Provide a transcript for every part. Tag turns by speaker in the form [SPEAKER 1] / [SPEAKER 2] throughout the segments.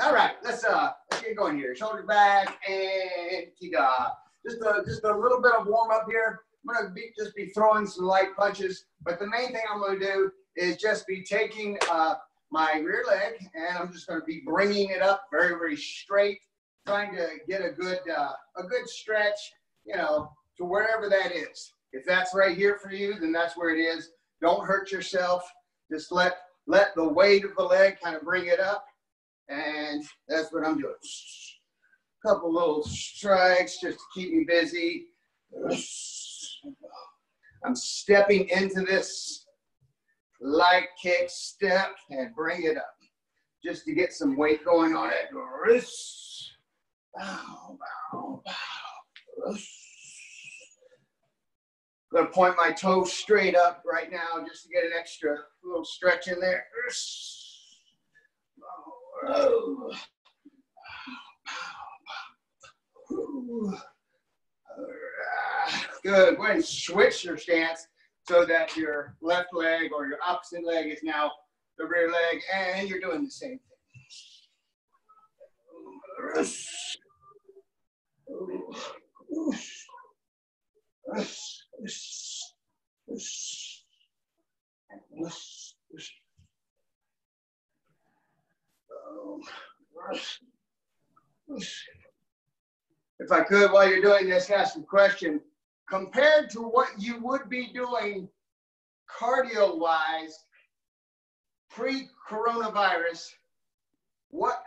[SPEAKER 1] All right, let's get going here. Shoulders back and tiga. Just a little bit of warm up here. I'm gonna just be throwing some light punches, but the main thing I'm gonna do is just be taking my rear leg, and I'm just gonna be bringing it up very, very straight, trying to get a good stretch, you know, to wherever that is. If that's right here for you, then that's where it is. Don't hurt yourself. Just let the weight of the leg kind of bring it up. And that's what I'm doing. A couple little strikes just to keep me busy. I'm stepping into this light kick step and bring it up just to get some weight going on it. Bow, bow, bow. I'm going to point my toes straight up right now just to get an extra little stretch in there. Good. Go ahead and switch your stance so that your left leg or your opposite leg is now the rear leg, and you're doing the same thing. If I could, while you're doing this, ask a question. Compared to what you would be doing cardio-wise pre-coronavirus,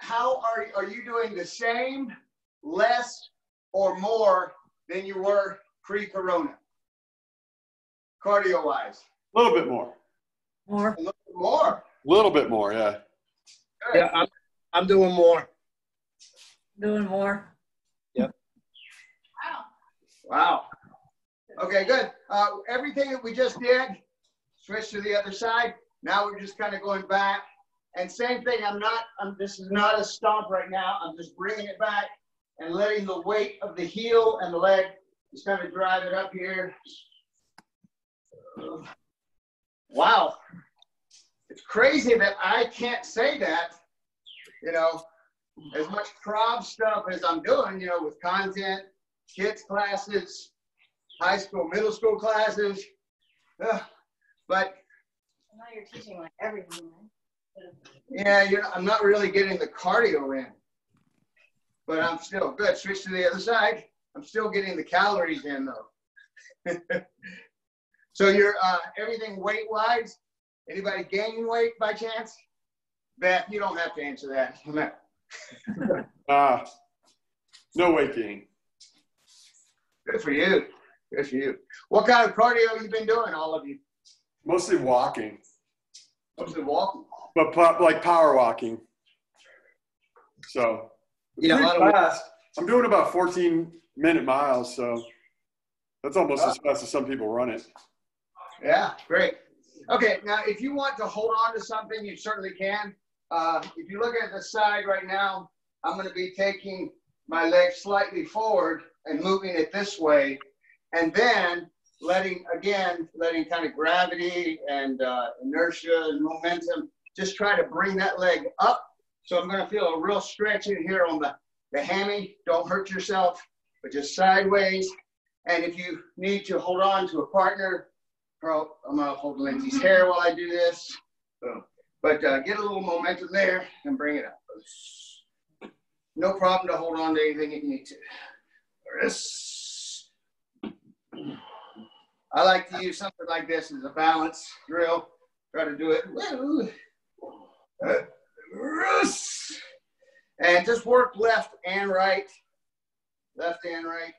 [SPEAKER 1] how are you doing the same, less, or more than you were pre-corona? Cardio-wise.
[SPEAKER 2] A little bit more.
[SPEAKER 3] More.
[SPEAKER 1] A little bit more.
[SPEAKER 2] A little bit more, yeah.
[SPEAKER 1] Good.
[SPEAKER 4] Yeah, I'm doing more.
[SPEAKER 3] Doing more.
[SPEAKER 4] Yep.
[SPEAKER 1] Wow. Okay, good. Everything that we just did, switch to the other side. Now we're just kind of going back. And same thing, this is not a stomp right now. I'm just bringing it back and letting the weight of the heel and the leg just kind of drive it up here. Wow. It's crazy that I can't say that, you know, as much prov stuff as I'm doing, you know, with content, kids classes, high school, middle school classes. But
[SPEAKER 3] Now you're teaching like everything, right?
[SPEAKER 1] yeah, I'm not really getting the cardio in, but I'm still good. Switch to the other side. I'm still getting the calories in though. So you're everything weight-wise, anybody gaining weight by chance? Beth, you don't have to answer that.
[SPEAKER 2] No weight gain.
[SPEAKER 1] Good for you. Good for you. What kind of cardio have you been doing, all of you?
[SPEAKER 2] Mostly walking.
[SPEAKER 1] Mostly walking.
[SPEAKER 2] But like power walking. So
[SPEAKER 4] Yeah,
[SPEAKER 2] pretty fast. I'm doing about 14-minute miles, so that's almost as fast as some people run it.
[SPEAKER 1] Yeah, great. Okay, now if you want to hold on to something, you certainly can. If you look at the side right now, I'm going to be taking my leg slightly forward and moving it this way, and then letting kind of gravity and inertia and momentum just try to bring that leg up. So I'm going to feel a real stretch in here on the hammy. Don't hurt yourself, but just sideways. And if you need to hold on to a partner, I'm going to hold Lindsay's hair while I do this. But get a little momentum there and bring it up. No problem to hold on to anything if you need to. I like to use something like this as a balance drill. Try to do it. And just work left and right. Left and right.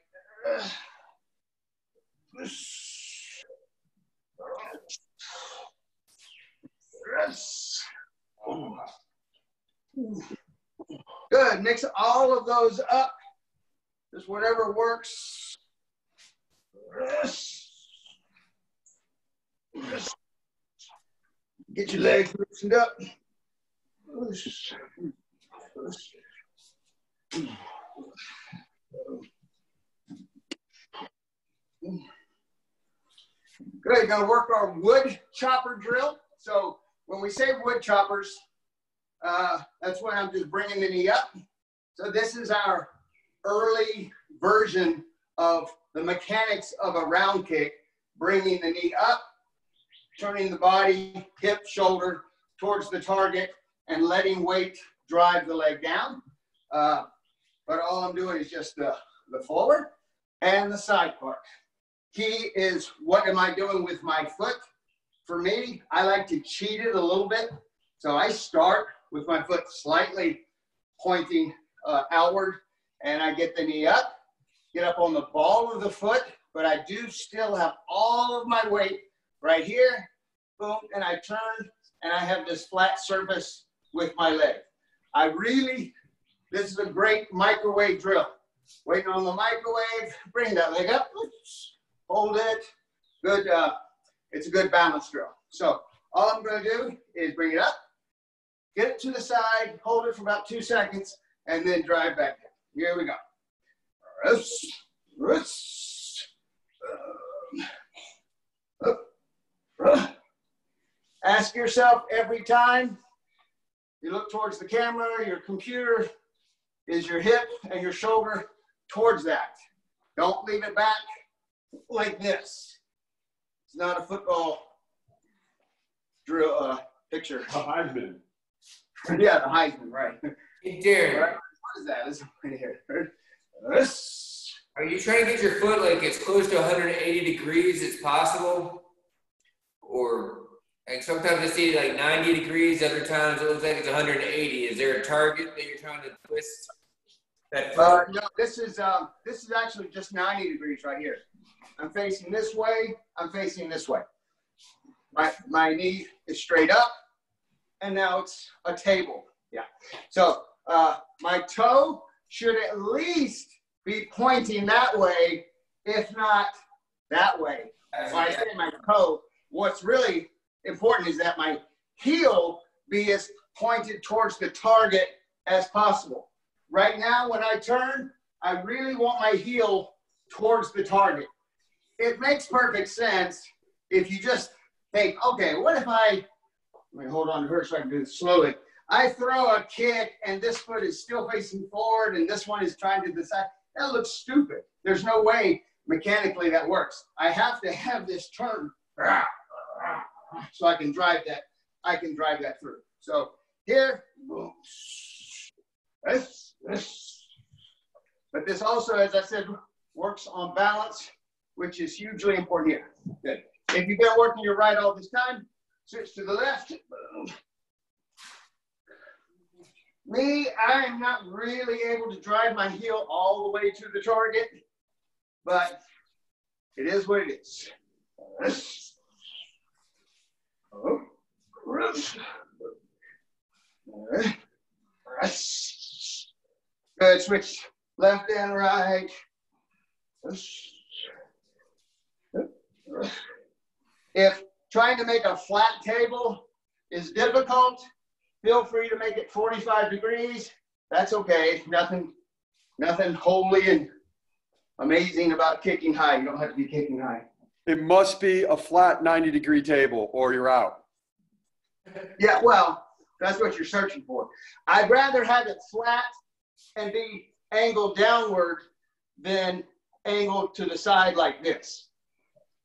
[SPEAKER 1] Good. Mix all of those up. Just whatever works. Get your legs loosened up. Good. Going to work our wood chopper drill. So when we say wood choppers, that's when I'm just bringing the knee up. So this is our early version of the mechanics of a round kick, bringing the knee up, turning the body, hip, shoulder towards the target, and letting weight drive the leg down. But all I'm doing is just the forward and the side part. Key is, what am I doing with my foot? For me, I like to cheat it a little bit. So I start with my foot slightly pointing outward, and I get the knee up, get up on the ball of the foot, but I do still have all of my weight right here, boom, and I turn, and I have this flat surface with my leg. This is a great microwave drill. Waiting on the microwave, bring that leg up, hold it, good, it's a good balance drill. So all I'm gonna do is bring it up, get it to the side, hold it for about 2 seconds, and then drive back down. Here we go. Ask yourself every time you look towards the camera, your computer, is your hip and your shoulder towards that. Don't leave it back like this. It's not a football drill picture.
[SPEAKER 2] A Heisman.
[SPEAKER 1] Yeah, the Heisman, right.
[SPEAKER 5] Hey, Darren,
[SPEAKER 1] Right. What is that? This is right here.
[SPEAKER 5] are you trying to get your foot like as close to 180 degrees as possible? Or like sometimes I see like 90 degrees, other times it looks like it's 180. Is there a target that you're trying to twist that foot?
[SPEAKER 1] No, this is actually just 90 degrees right here. I'm facing this way, I'm facing this way. My knee is straight up, and now it's a table. Yeah. So my toe should at least be pointing that way, if not that way. So I say my toe. What's really important is that my heel be as pointed towards the target as possible. Right now, when I turn, I really want my heel towards the target. It makes perfect sense if you just think, okay, what if let me hold on to her so I can do this slowly. I throw a kick and this foot is still facing forward and this one is trying to decide. That looks stupid. There's no way mechanically that works. I have to have this turn so I can drive that through. So here, boom. But this also, as I said, works on balance, which is hugely important here. Good. If you've been working your right all this time, switch to the left. Me, I am not really able to drive my heel all the way to the target, but it is what it is. Good, switch left and right. If trying to make a flat table is difficult, feel free to make it 45 degrees. That's okay. Nothing holy and amazing about kicking high. You don't have to be kicking high.
[SPEAKER 2] It must be a flat 90-degree table or you're out.
[SPEAKER 1] Yeah, well, that's what you're searching for. I'd rather have it flat and be angled downward than angled to the side like this.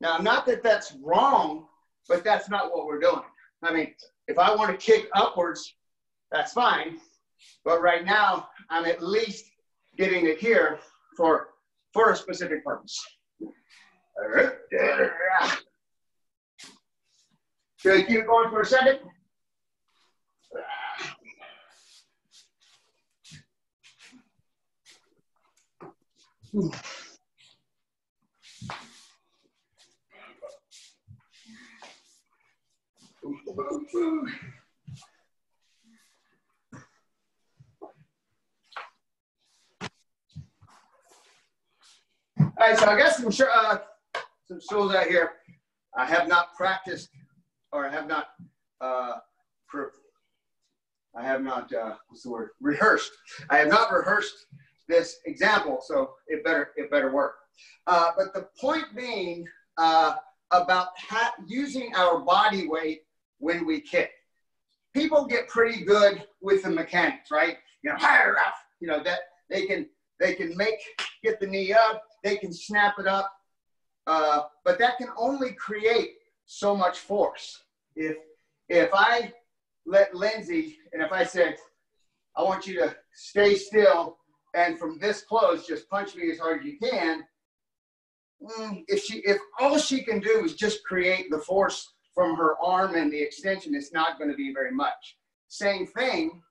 [SPEAKER 1] Now, not that that's wrong, but that's not what we're doing. I mean, if I want to kick upwards, that's fine. But right now, I'm at least getting it here for a specific purpose. Should I keep going for a second? All right, so I got some stools out here. I have not practiced, or I have not, what's the word? Rehearsed. I have not rehearsed this example, so it better work. But the point being about using our body weight when we kick. people get pretty good with the mechanics, right? You know, higher up, you know, that they can get the knee up, they can snap it up, but that can only create so much force. If I let Lindsay, and if I said, I want you to stay still, and from this close, just punch me as hard as you can, if all she can do is just create the force from her arm and the extension, it's not going to be very much. Same thing,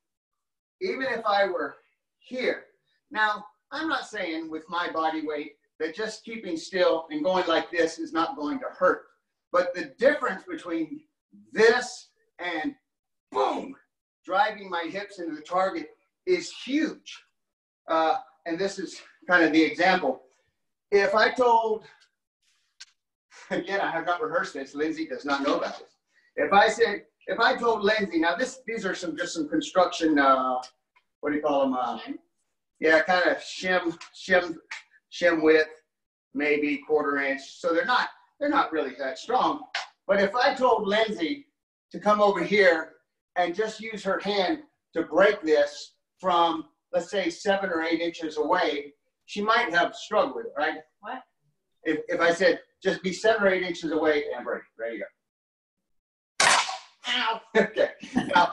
[SPEAKER 1] even if I were here. Now, I'm not saying with my body weight that just keeping still and going like this is not going to hurt. But the difference between this and boom, driving my hips into the target is huge. And this is kind of the example. If I told, again, I have not rehearsed this, Lindsay does not know about this. If I told Lindsay, now these are just some construction, what do you call them? Yeah, kind of shim width, maybe 1/4 inch. So they're not really that strong. But if I told Lindsay to come over here and just use her hand to break this from, let's say, 7 or 8 inches away, she might have struggled with it, right?
[SPEAKER 3] What?
[SPEAKER 1] If I said, just be 7 or 8 inches away and break, there you go. Ow. Okay. Now,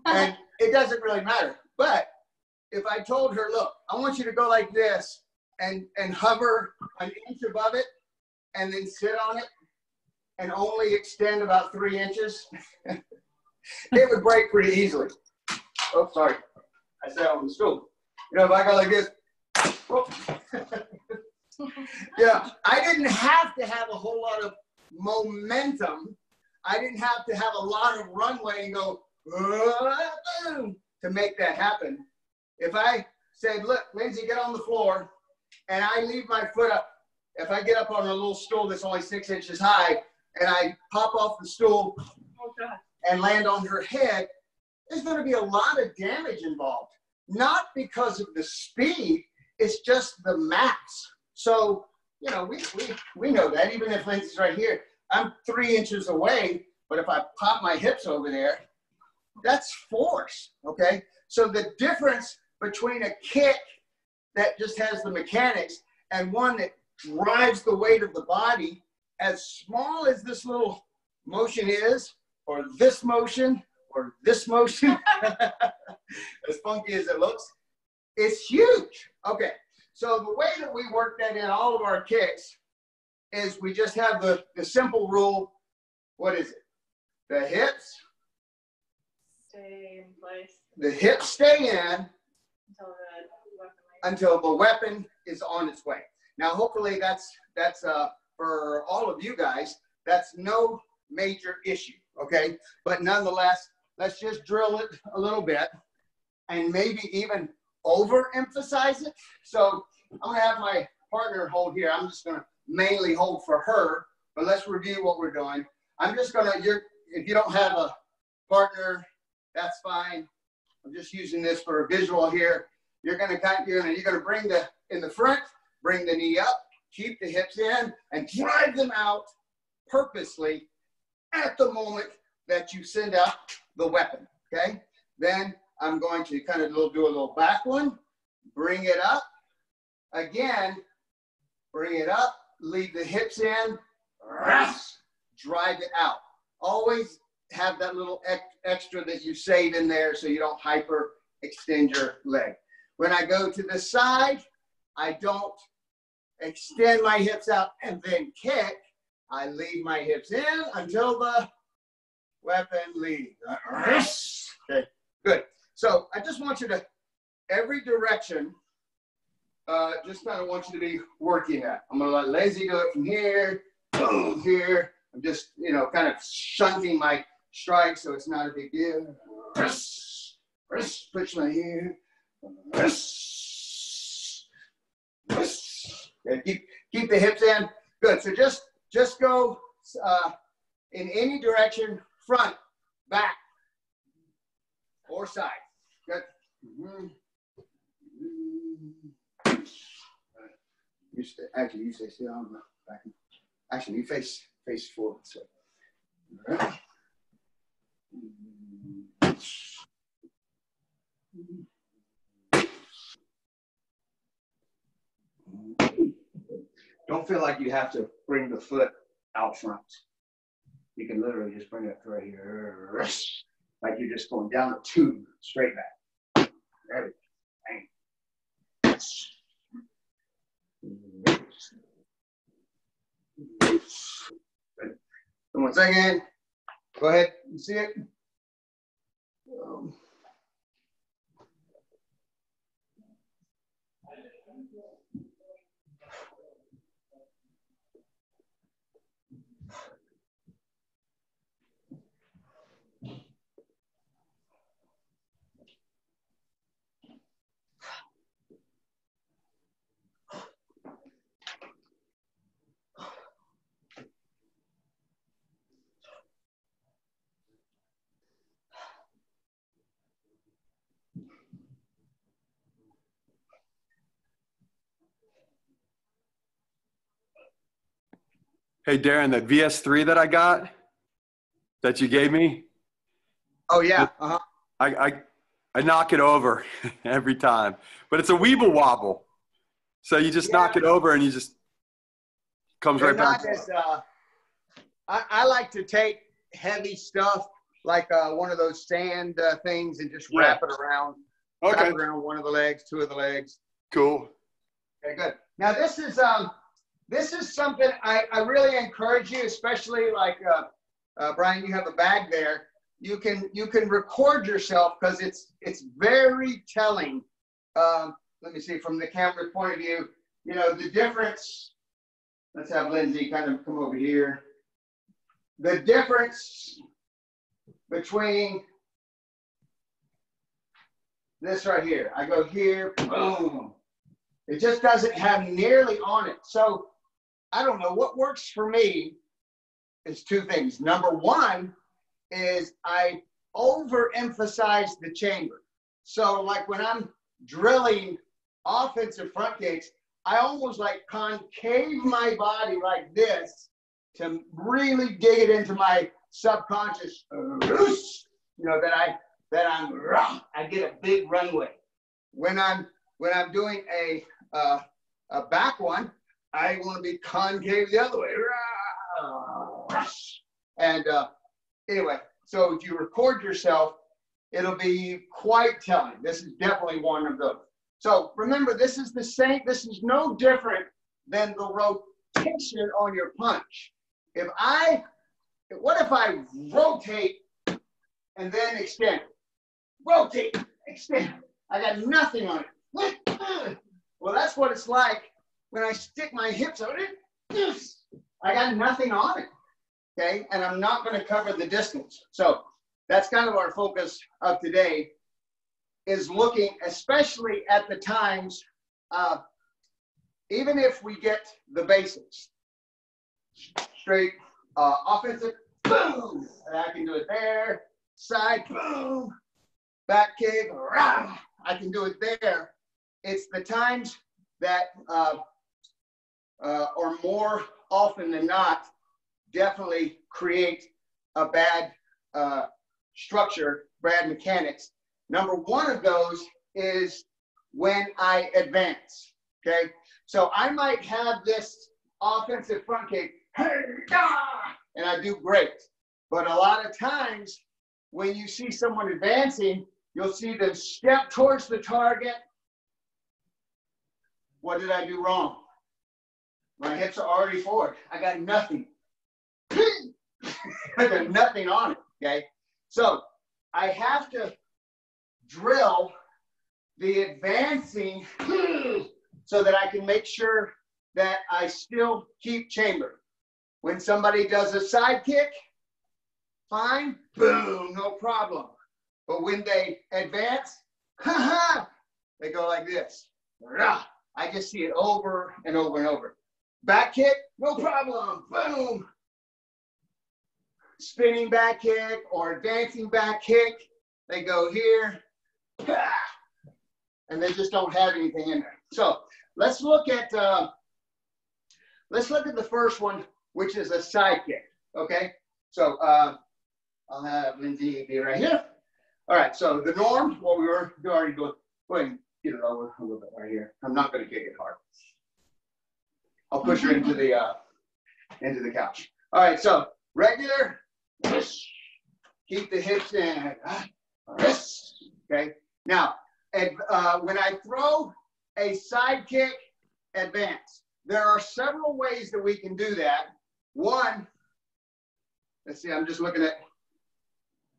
[SPEAKER 1] and it doesn't really matter. But if I told her, look, I want you to go like this and hover an inch above it and then sit on it and only extend about 3 inches, it would break pretty easily. Oh, sorry. I sat on the stool. You know, if I go like this, yeah, I didn't have to have a whole lot of momentum. I didn't have to have a lot of runway and go to make that happen. If I said, look, Lindsay, get on the floor, and I leave my foot up, if I get up on a little stool that's only 6 inches high, and I pop off the stool and land on her head, there's going to be a lot of damage involved. Not because of the speed, it's just the mass. So, you know, we know that. Even if Lindsay's right here, I'm 3 inches away, but if I pop my hips over there, that's force, okay? So the difference between a kick that just has the mechanics and one that drives the weight of the body, as small as this little motion is, or this motion, as funky as it looks, it's huge. Okay, so the way that we work that in all of our kicks is we just have the simple rule. What is it? The hips
[SPEAKER 3] Stay in place
[SPEAKER 1] the hips stay in
[SPEAKER 3] until
[SPEAKER 1] the weapon is on its way. Now, hopefully that's for all of you guys, that's no major issue, okay? But nonetheless, let's just drill it a little bit and maybe even overemphasize it. So I'm gonna have my partner hold here. I'm just gonna mainly hold for her, but let's review what we're doing. I'm just gonna, if you don't have a partner, that's fine. I'm just using this for a visual here. You're gonna bring in the front, bring the knee up, keep the hips in, and drive them out purposely at the moment that you send out the weapon, okay? Then I'm going to kind of do a little back one, bring it up. Again, bring it up, leave the hips in, drive it out. Always have that little extra that you save in there so you don't hyper extend your leg. When I go to the side, I don't extend my hips out and then kick. I leave my hips in until the weapon leaves. Okay, good. So I just want you to, every direction, just kind of want you to be working at. I'm gonna let Lazy do it from here, boom, here. I'm just, kind of shunting my strike so it's not a big deal. Push my here. Okay, keep the hips in. Good. So just go in any direction, front, back, or side. Good. You stay still on the back. Actually, you face forward. So, all right. Don't feel like you have to bring the foot out front. You can literally just bring it right here, like you're just going down the tube, straight back. There we go. Bang. And 1 second. Go ahead. You see it?
[SPEAKER 2] Hey, Darren, that VS3 that I got, that you gave me,
[SPEAKER 1] Oh, yeah. Uh-huh.
[SPEAKER 2] I knock it over every time. But it's a weeble wobble. So you just knock it over and you just comes
[SPEAKER 1] They're
[SPEAKER 2] right back.
[SPEAKER 1] not as, I like to take heavy stuff like one of those sand things and just wrap it around.
[SPEAKER 2] Okay.
[SPEAKER 1] Wrap it around one of the legs, two of the legs.
[SPEAKER 2] Cool.
[SPEAKER 1] Okay, good. Now this is something I really encourage you, especially like Brian, you have a bag there. You can record yourself because it's very telling. Let me see from the camera's point of view. You know the difference. Let's have Lindsay kind of come over here. The difference between this right here. I go here, boom. It just doesn't have nearly on it. So I don't know what works for me is two things. Number one is I overemphasize the chamber. So like when I'm drilling offensive front kicks, I almost like concave my body like this to really dig it into my subconscious, you know, that I get a big runway. When I'm doing a back one, I want to be concave the other way. And anyway, so if you record yourself, it'll be quite telling. This is definitely one of those. So remember, this is the same. This is no different than the rotation on your punch. What if I rotate and then extend? Rotate, extend. I got nothing on it. Well, that's what it's like when I stick my hips on it. I got nothing on it, okay? And I'm not going to cover the distance. So that's kind of our focus of today, is looking especially at the times, even if we get the basics. Straight offensive, boom, and I can do it there. Side, boom, back kick, rah, I can do it there. It's the times that, or more often than not, definitely create a bad structure, bad mechanics. Number one of those is when I advance, okay? So I might have this offensive front kick, and I do great. But a lot of times when you see someone advancing, you'll see them step towards the target. What did I do wrong? My hips are already forward. I got nothing. I got nothing on it, okay? So I have to drill the advancing so that I can make sure that I still keep chamber. When somebody does a side kick, fine, boom, no problem. But when they advance, they go like this. I just see it over and over and over. Back kick, no problem, boom. Spinning back kick or advancing back kick, they go here, and they just don't have anything in there. So let's look at the first one, which is a side kick. Okay, so I'll have Lindsay be right here. All right, so the norm, what we were already doing, go ahead and get it over a little bit right here. I'm not going to kick it hard. I'll push her into the couch. All right, so regular, keep the hips in, okay? Now, when I throw a side kick advance, there are several ways that we can do that. One, let's see, I'm just looking at,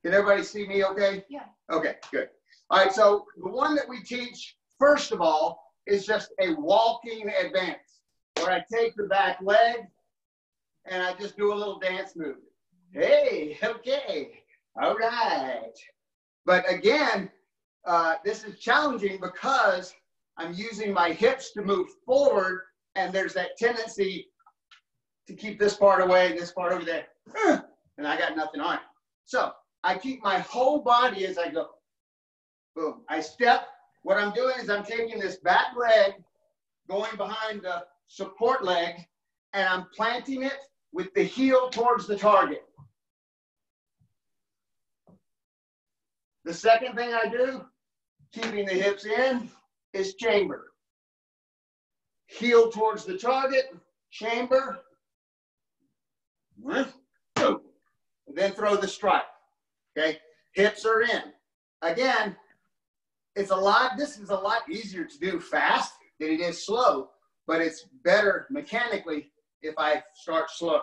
[SPEAKER 1] can everybody see me okay?
[SPEAKER 3] Yeah.
[SPEAKER 1] Okay, good. All right, so the one that we teach, first of all, is just a walking advance, where I take the back leg and I just do a little dance move. Hey, okay, all right. But again, this is challenging because I'm using my hips to move forward, and there's that tendency to keep this part away, this part over there, and I got nothing on it. So I keep my whole body as I go. Boom. I step. What I'm doing is I'm taking this back leg, going behind the support leg, and I'm planting it with the heel towards the target. The second thing I do, keeping the hips in, is chamber. Heel towards the target, chamber, boom. And then throw the strike. Okay, hips are in. Again, this is a lot easier to do fast than it is slow, but it's better mechanically if I start slow.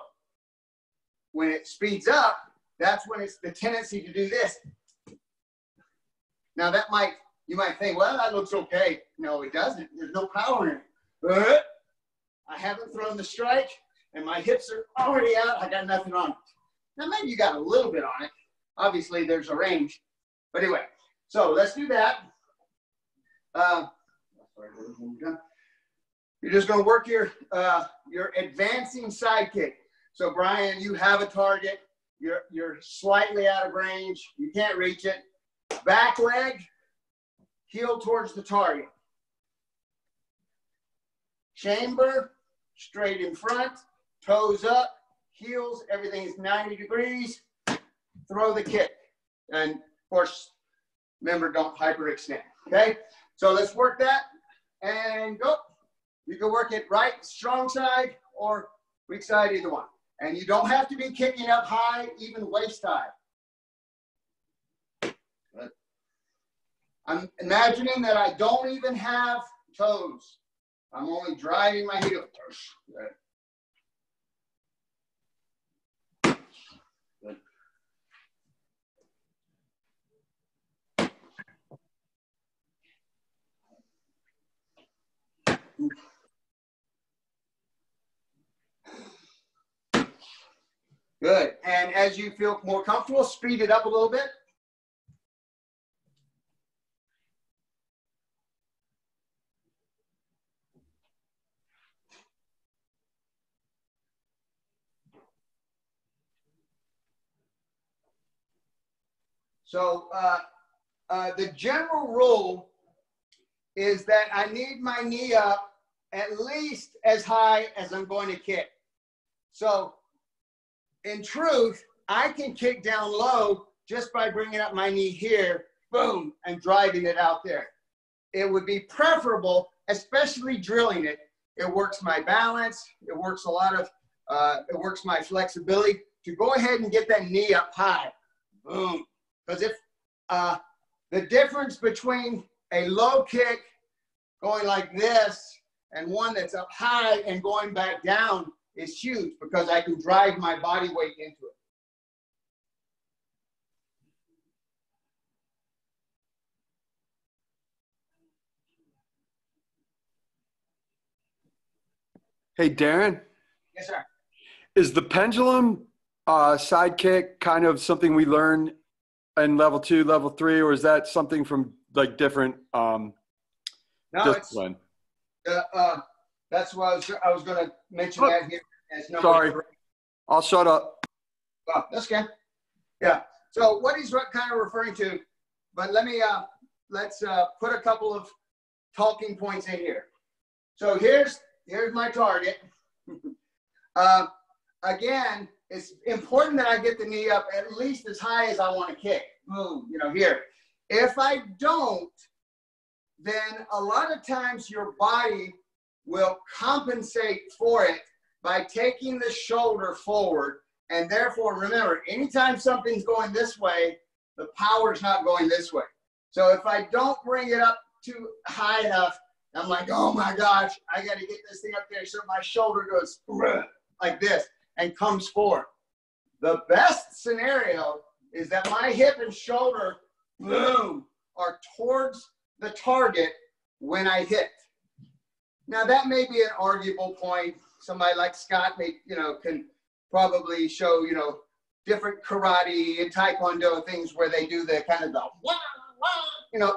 [SPEAKER 1] When it speeds up, that's when it's the tendency to do this. Now you might think, well, that looks okay. No, it doesn't. There's no power in it. I haven't thrown the strike, and my hips are already out. I got nothing on it. Now, maybe you got a little bit on it. Obviously, there's a range. But anyway, so let's do that. You're just going to work your advancing side kick. So, Brian, you have a target. You're slightly out of range. You can't reach it. Back leg, heel towards the target. Chamber, straight in front, toes up, heels, everything is 90 degrees. Throw the kick. And, of course, remember, don't hyperextend. Okay? So let's work that and go. You can work it right, strong side, or weak side, either one. And you don't have to be kicking up high, even waist high. Good. I'm imagining that I don't even have toes. I'm only driving my heel. Good. Good. And as you feel more comfortable, speed it up a little bit. So the general rule is that I need my knee up at least as high as I'm going to kick. So in truth, I can kick down low just by bringing up my knee here, boom, and driving it out there. It would be preferable, especially drilling it. It works my balance. It works a lot of, it works my flexibility to go ahead and get that knee up high, boom. Because if the difference between a low kick going like this and one that's up high and going back down is huge, because I can drive my body weight into it.
[SPEAKER 2] Hey, Darren.
[SPEAKER 1] Yes, sir.
[SPEAKER 2] Is the pendulum side kick kind of something we learn in level 2, level 3, or is that something from like different
[SPEAKER 1] No,
[SPEAKER 2] discipline?
[SPEAKER 1] That's what I was going to mention that here as number
[SPEAKER 2] Sorry,
[SPEAKER 1] 3.
[SPEAKER 2] I'll shut up.
[SPEAKER 1] Oh, that's okay. Yeah. So what he's kind of referring to, but let's put a couple of talking points in here. So here's my target. Again, it's important that I get the knee up at least as high as I want to kick. Boom, you know, here. If I don't, then a lot of times your body will compensate for it by taking the shoulder forward. And therefore, remember, anytime something's going this way, the power's not going this way. So if I don't bring it up too high enough, I'm like, oh my gosh, I got to get this thing up there. So my shoulder goes like this and comes forward. The best scenario is that my hip and shoulder, boom, are towards the target when I hit. Now that may be an arguable point. Somebody like Scott may, can probably show, different karate and taekwondo things where they do the kind of the,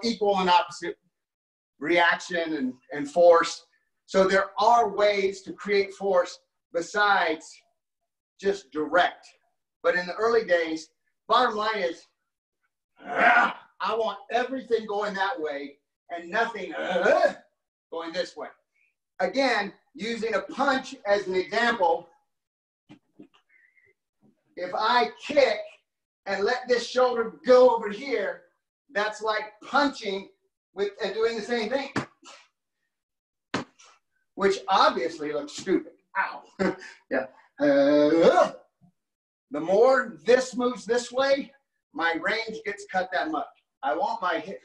[SPEAKER 1] equal and opposite reaction and force. So there are ways to create force besides just direct. But in the early days, bottom line is, I want everything going that way and nothing going this way. Again, using a punch as an example, if I kick and let this shoulder go over here, that's like punching with and doing the same thing, which obviously looks stupid. Ow. Yeah. The more this moves this way, my range gets cut that much. I want my hip.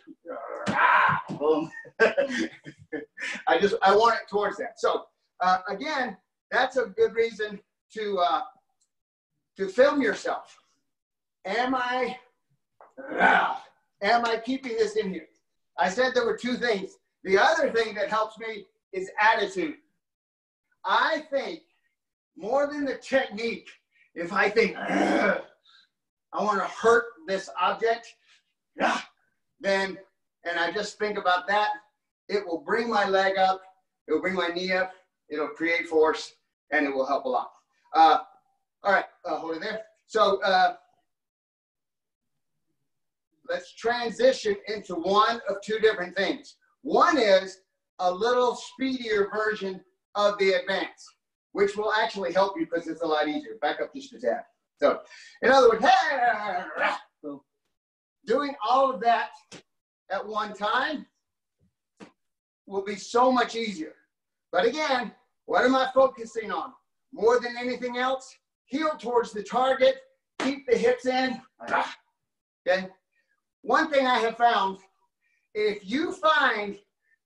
[SPEAKER 1] Boom. I want it towards that. So again, that's a good reason to film yourself. Am I keeping this in here? I said there were two things. The other thing that helps me is attitude. I think more than the technique, if I think I want to hurt this object, then, and I just think about that, it will bring my leg up, it will bring my knee up, it'll create force, and it will help a lot. All right, hold it there. So let's transition into one of two different things. One is a little speedier version of the advance, which will actually help you because it's a lot easier. Back up just a tad. So, in other words, doing all of that at one time will be so much easier. But again, what am I focusing on? More than anything else, heel towards the target, keep the hips in. Okay? One thing I have found, if you find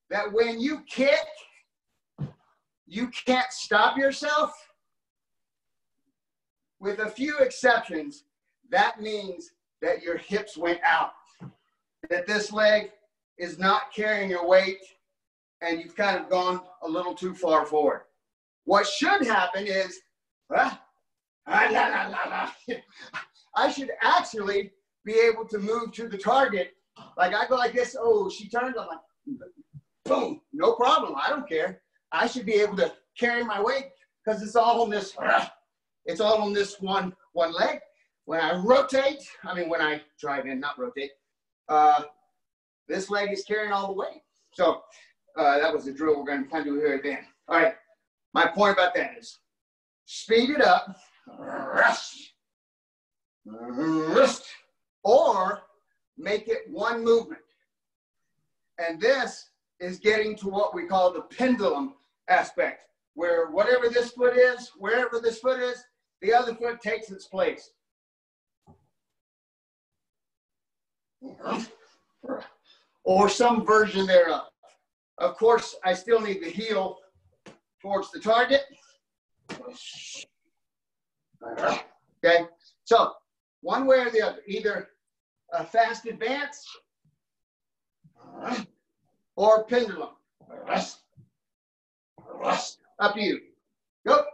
[SPEAKER 1] that when you kick, you can't stop yourself, with a few exceptions, that means that your hips went out, that this leg is not carrying your weight and you've kind of gone a little too far forward. What should happen is, I should actually be able to move to the target. Like I go like this, oh, she turns, I'm like, boom, no problem, I don't care. I should be able to carry my weight because it's all on this, one leg. When I rotate, when I drive in, not rotate, this leg is carrying all the weight. So that was the drill we're going to kind of do here at the end. All right, my point about that is speed it up, or make it one movement. And this is getting to what we call the pendulum aspect, where whatever this foot is, wherever this foot is, the other foot takes its place. Or some version thereof. Of course, I still need the heel towards the target. Okay, so one way or the other, either a fast advance or pendulum. Up to you. Go.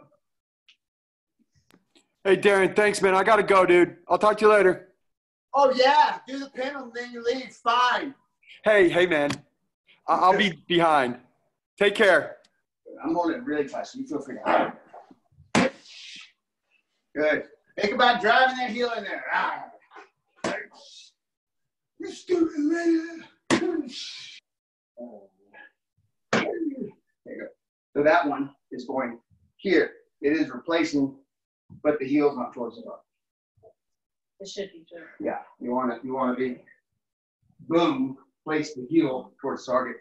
[SPEAKER 2] Hey, Darren, thanks, man. I got to go, dude. I'll talk to you later.
[SPEAKER 1] Oh, yeah. Do the pendulum, then you leave. Fine.
[SPEAKER 2] Hey, man. I'll be behind. Take care.
[SPEAKER 1] I'm holding it really tight, so you feel free to hide. Good. Think about driving that heel in there. You stupid man. There you go. So that one is going here. It is replacing but the heel's not towards the target.
[SPEAKER 3] It should be true.
[SPEAKER 1] Yeah, you want to be, boom, place the heel towards the target.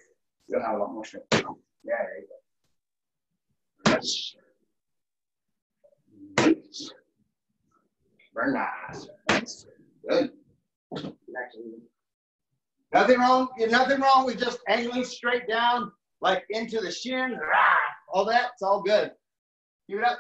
[SPEAKER 1] You'll have a lot more strength. Yeah, there you go. That's very nice. That's good. Nothing wrong. Nothing wrong with just angling straight down, like into the shin. All that. It's all good. Keep it up.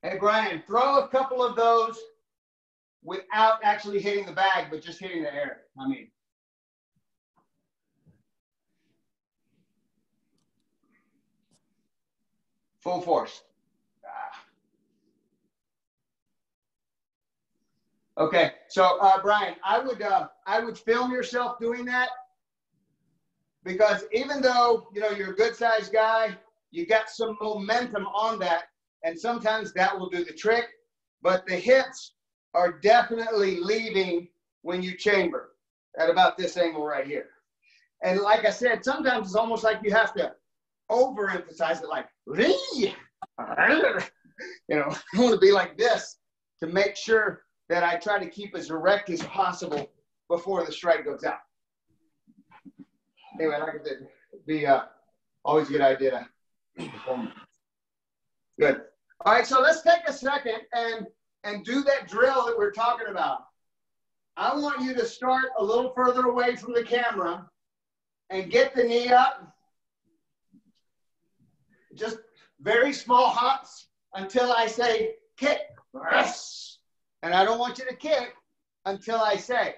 [SPEAKER 1] Hey, Brian, throw a couple of those without actually hitting the bag, but just hitting the air. I mean. Full force. Okay, so Brian, I would film yourself doing that, because even though you're a good sized guy, you got some momentum on that, and sometimes that will do the trick. But the hips are definitely leaving when you chamber at about this angle right here. And like I said, sometimes it's almost like you have to overemphasize it, like, I want to be like this to make sure that I try to keep as erect as possible before the strike goes out. Anyway, like I said, it'd be always a good idea to perform. Good. All right, so let's take a second and do that drill that we're talking about. I want you to start a little further away from the camera and get the knee up. Just very small hops until I say kick. And I don't want you to kick until I say.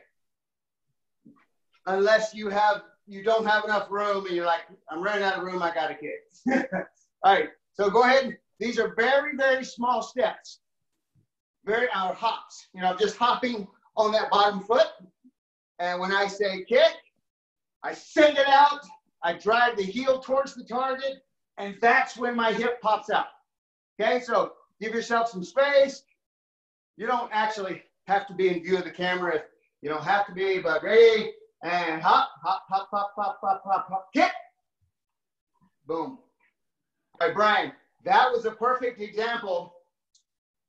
[SPEAKER 1] Unless you don't have enough room and you're like, I'm running out of room, I gotta kick. All right, so go ahead. These are very, very small steps. Hops. Just hopping on that bottom foot. And when I say kick, I send it out. I drive the heel towards the target. And that's when my hip pops out. Okay, so give yourself some space. You don't actually have to be in view of the camera. You don't have to be, but ready, and hop, hop, hop, hop, hop, hop, hop, hop, kick. Boom. All right, Brian, that was a perfect example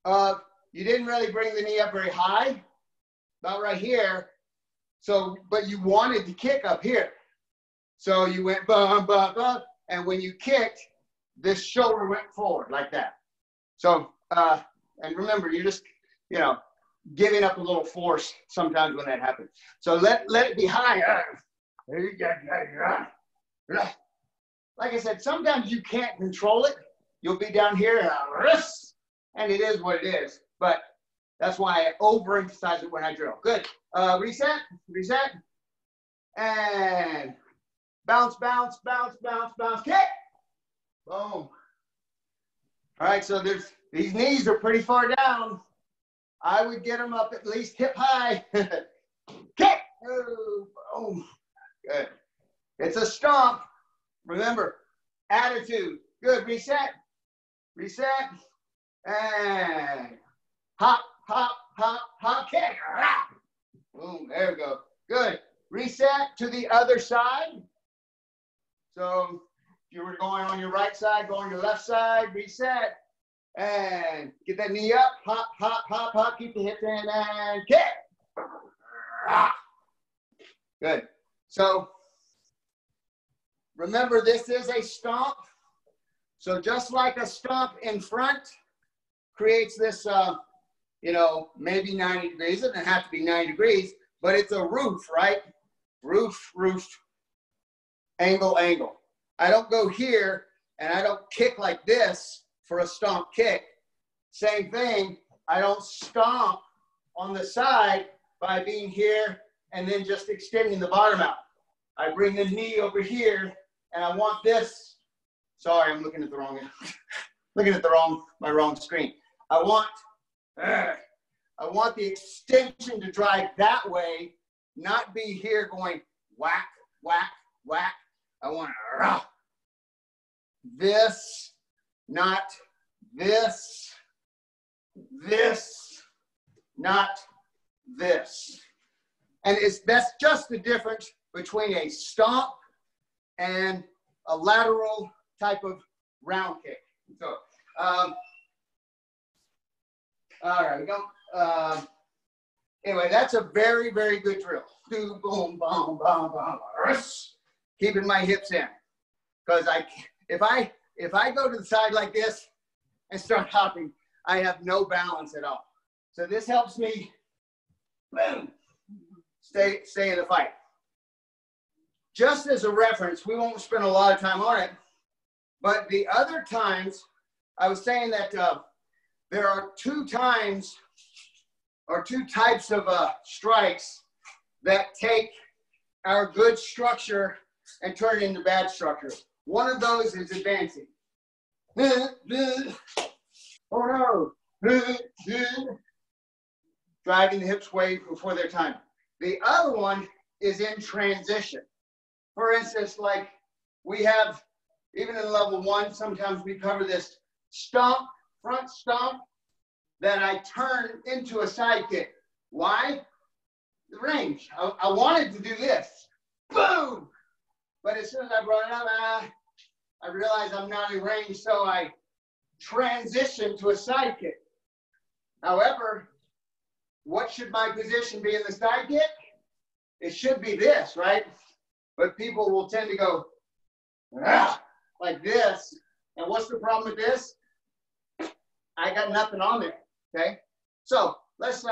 [SPEAKER 1] of you didn't really bring the knee up very high, about right here. So, but you wanted to kick up here. So you went bum, bum, bum. And when you kicked, this shoulder went forward like that. So, and remember, you're just, giving up a little force sometimes when that happens. So let it be high. Like I said, sometimes you can't control it. You'll be down here, and it is what it is. But that's why I overemphasize it when I drill. Good. Reset, reset, and bounce, bounce, bounce, bounce, bounce, kick. Boom. All right, so these knees are pretty far down. I would get them up at least hip high. Kick. Oh, boom. Good. It's a stomp. Remember, attitude. Good. Reset. Reset. And hop, hop, hop, hop, kick. Boom. There we go. Good. Reset to the other side. So if you were going on your right side, going to the left side, reset. And get that knee up. Hop, hop, hop, hop. Keep the hips in and kick. Good. So remember, this is a stomp. So just like a stomp in front creates this, maybe 90 degrees. It doesn't have to be 90 degrees, but it's a roof, right? Roof, roof, angle, angle. I don't go here and I don't kick like this for a stomp kick. Same thing, I don't stomp on the side by being here and then just extending the bottom out. I bring the knee over here and I want this. Sorry, I'm looking at the wrong, my wrong screen. I want the extension to drive that way, not be here going whack, whack, whack. I want this, not this, this, not this. And that's just the difference between a stomp and a lateral type of round kick. So, all right, we go. Anyway, that's a very, very good drill. Do boom, boom, boom, boom, keeping my hips in. Because if I go to the side like this and start hopping, I have no balance at all. So this helps me, boom, stay in the fight. Just as a reference, we won't spend a lot of time on it, but the other times, I was saying that there are two types of strikes that take our good structure and turn it into bad structure. One of those is advancing. Oh no. Driving the hips way before their time. The other one is in transition. For instance, like we have, even in level 1, sometimes we cover this stomp, front stomp, that I turn into a side kick. Why? The range. I wanted to do this. Boom! But as soon as I brought it up, I realized I'm not in range, so I transition to a side kick. However, what should my position be in the side kick? It should be this, right? But people will tend to go like this. And what's the problem with this? I got nothing on there. Okay, so let's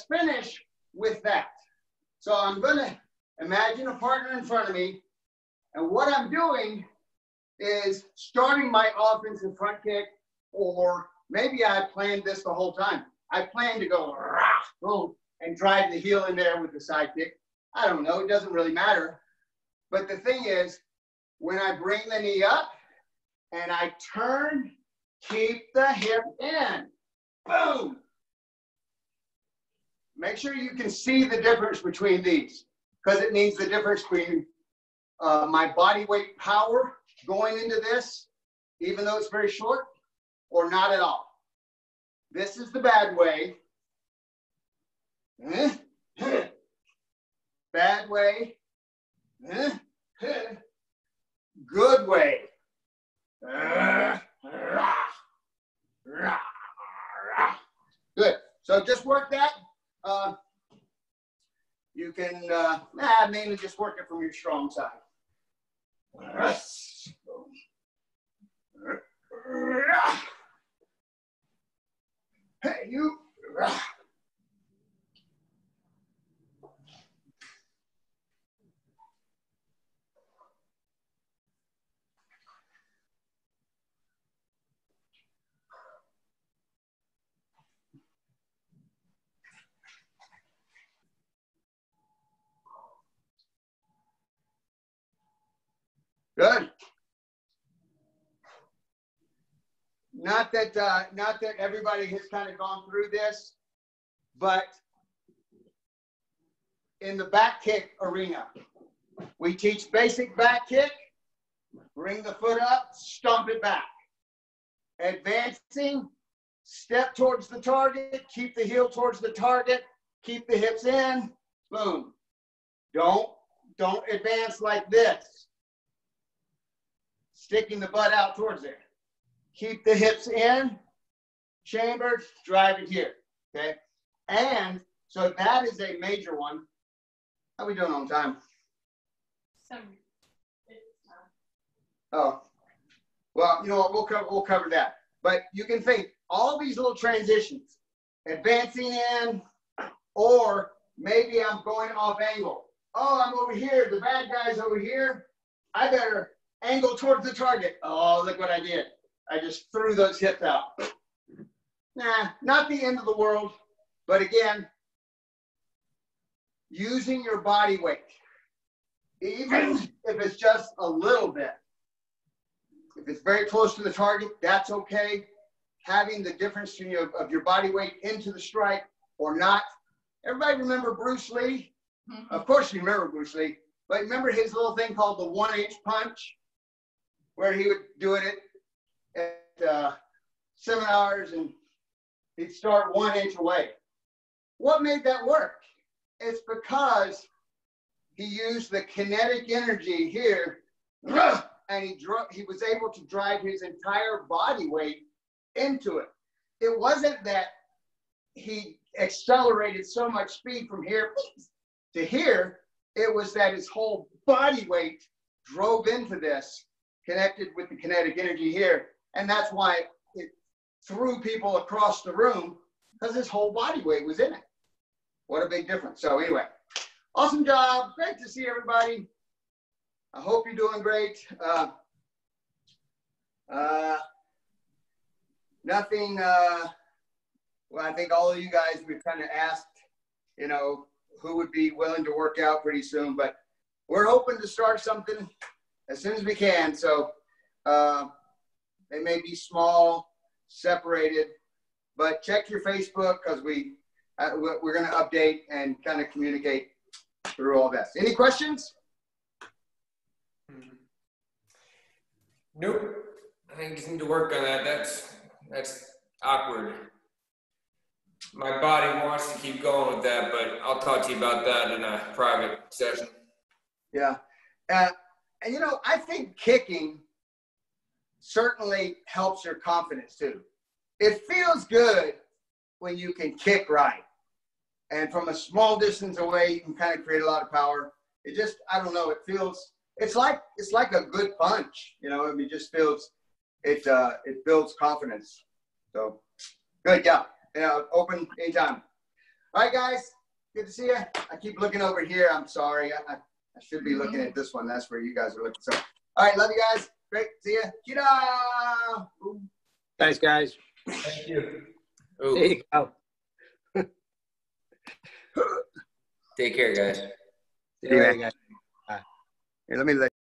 [SPEAKER 1] finish with that. So I'm going to imagine a partner in front of me, and what I'm doing is starting my offensive front kick, or maybe I planned this the whole time. I planned to go boom and drive the heel in there with the side kick. I don't know, it doesn't really matter. But the thing is, when I bring the knee up and I turn, keep the hip in. Boom. Make sure you can see the difference between these, because it means the difference between my body weight power going into this, even though it's very short, or not at all. This is the bad way. Bad way. Good way. Good. So just work that. You can mainly just work it from your strong side. Hey, you. Good. Not that everybody has kind of gone through this, but in the back kick arena, we teach basic back kick, bring the foot up, stomp it back. Advancing, step towards the target, keep the heel towards the target, keep the hips in, boom. Don't advance like this. Sticking the butt out towards there. Keep the hips in, chambered, drive it here, okay? And so that is a major one. How are we doing on time? Oh, well, you know what, we'll cover that. But you can think, all these little transitions, advancing in, or maybe I'm going off angle. Oh, I'm over here, the bad guy's over here. I better angle towards the target. Oh, look what I did. I just threw those hips out. Nah, not the end of the world. But again, using your body weight, even if it's just a little bit. If it's very close to the target, that's okay. Having the difference of your body weight into the strike or not. Everybody remember Bruce Lee? Mm-hmm. Of course you remember Bruce Lee. But remember his little thing called the 1-inch punch? Where he would do it at seminars and he'd start 1 inch away. What made that work? it's because he used the kinetic energy here, and he was able to drive his entire body weight into it. It wasn't that he accelerated so much speed from here to here. It was that his whole body weight drove into this, connected with the kinetic energy here. And that's why it threw people across the room, because his whole body weight was in it. What a big difference. So anyway, awesome job. Great to see everybody. I hope you're doing great. Nothing, well, I think all of you guys, we've kind of asked, you know, who would be willing to work out pretty soon, but we're hoping to start something as soon as we can. So they may be small, separated, but check your Facebook, because we're going to update and kind of communicate through all this. Any questions?
[SPEAKER 5] Nope. I think you just need to work on that. That's awkward. My body wants to keep going with that, but I'll talk to you about that in a private session.
[SPEAKER 1] Yeah. And, you know, I think kicking certainly helps your confidence too. It feels good when you can kick right. And from a small distance away, you can kind of create a lot of power. It just, I don't know, it feels, it's like a good punch, you know, it just feels, it builds confidence. So good, yeah. Open anytime. All right, guys, good to see you. I keep looking over here. I'm sorry. I should be looking at this one. That's where you guys are looking. So, all right, love you guys. Great. See ya. Cheetah.
[SPEAKER 4] Thanks, guys.
[SPEAKER 5] Thank you.
[SPEAKER 4] There you go.
[SPEAKER 5] Take care, guys.
[SPEAKER 4] See you later, guys.
[SPEAKER 1] Here, let me let